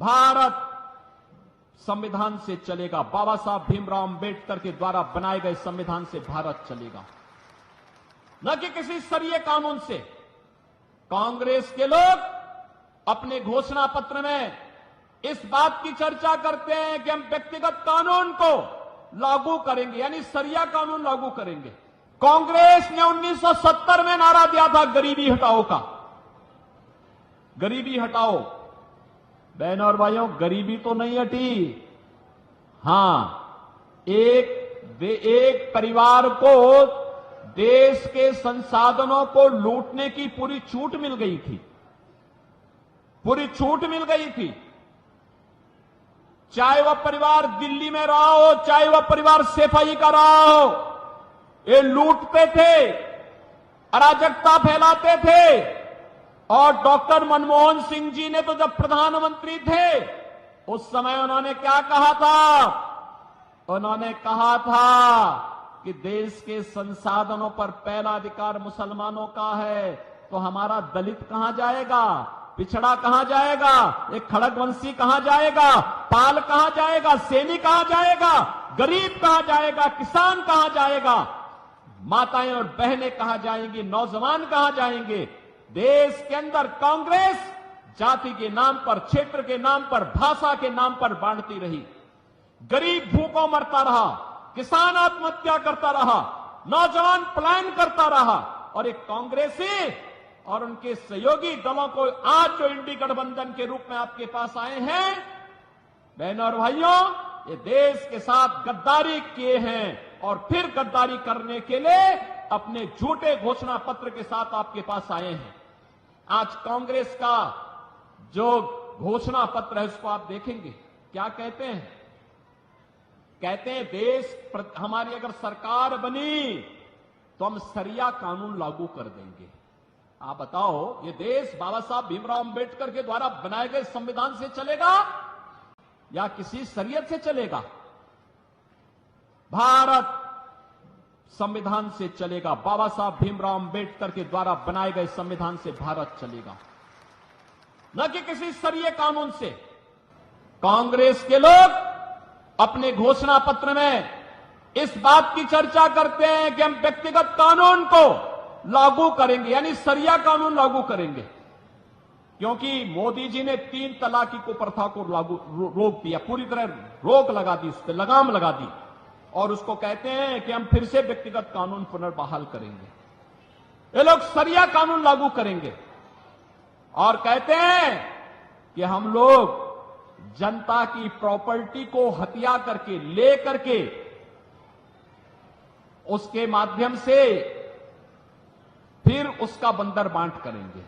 भारत संविधान से चलेगा। बाबा साहब भीमराव अंबेडकर के द्वारा बनाए गए संविधान से भारत चलेगा, न कि किसी सरिये कानून से। कांग्रेस के लोग अपने घोषणा पत्र में इस बात की चर्चा करते हैं कि हम व्यक्तिगत कानून को लागू करेंगे, यानी सरिया कानून लागू करेंगे। कांग्रेस ने 1970 में नारा दिया था गरीबी हटाओ का। गरीबी हटाओ। बहनों और भाइयों, गरीबी तो नहीं हटी। हां, एक परिवार को देश के संसाधनों को लूटने की पूरी छूट मिल गई थी। पूरी छूट मिल गई थी। चाहे वह परिवार दिल्ली में रहा हो, चाहे वह परिवार सफाई का रहा हो, ये लूटते थे, अराजकता फैलाते थे। और डॉक्टर मनमोहन सिंह जी ने तो जब प्रधानमंत्री थे उस समय उन्होंने क्या कहा था? उन्होंने कहा था कि देश के संसाधनों पर पहला अधिकार मुसलमानों का है, तो हमारा दलित कहां जाएगा, पिछड़ा कहां जाएगा, एक खड़गवंशी कहां जाएगा, पाल कहां जाएगा, सैनिक कहां जाएगा, गरीब कहां जाएगा, किसान कहां जाएगा, माताएं और बहनें कहां जाएंगी, नौजवान कहां जाएंगे? देश के अंदर कांग्रेस जाति के नाम पर, क्षेत्र के नाम पर, भाषा के नाम पर बांटती रही। गरीब भूखों मरता रहा, किसान आत्महत्या करता रहा, नौजवान पलायन करता रहा। और एक कांग्रेसी और उनके सहयोगी दलों को आज जो इंडी गठबंधन के रूप में आपके पास आए हैं, बहनों और भाइयों, ये देश के साथ गद्दारी किए हैं और फिर गद्दारी करने के लिए अपने झूठे घोषणा पत्र के साथ आपके पास आए हैं। आज कांग्रेस का जो घोषणा पत्र है उसको आप देखेंगे, क्या कहते हैं? कहते हैं हमारी अगर सरकार बनी तो हम सरिया कानून लागू कर देंगे। आप बताओ, ये देश बाबा साहब भीमराव अंबेडकर के द्वारा बनाए गए संविधान से चलेगा या किसी शरीयत से चलेगा? भारत संविधान से चलेगा। बाबा साहब भीमराव अंबेडकर के द्वारा बनाए गए संविधान से भारत चलेगा, न कि किसी सरिये कानून से। कांग्रेस के लोग अपने घोषणा पत्र में इस बात की चर्चा करते हैं कि हम व्यक्तिगत कानून को लागू करेंगे, यानी सरिया कानून लागू करेंगे। क्योंकि मोदी जी ने 3 तलाक की प्रथा को रोक दिया, पूरी तरह रोक लगा दी, उस पर लगाम लगा दी। और उसको कहते हैं कि हम फिर से व्यक्तिगत कानून पुनर्बहाल करेंगे। ये लोग सरिया कानून लागू करेंगे और कहते हैं कि हम लोग जनता की प्रॉपर्टी को हत्या करके, ले करके, उसके माध्यम से फिर उसका बंदरबांट करेंगे।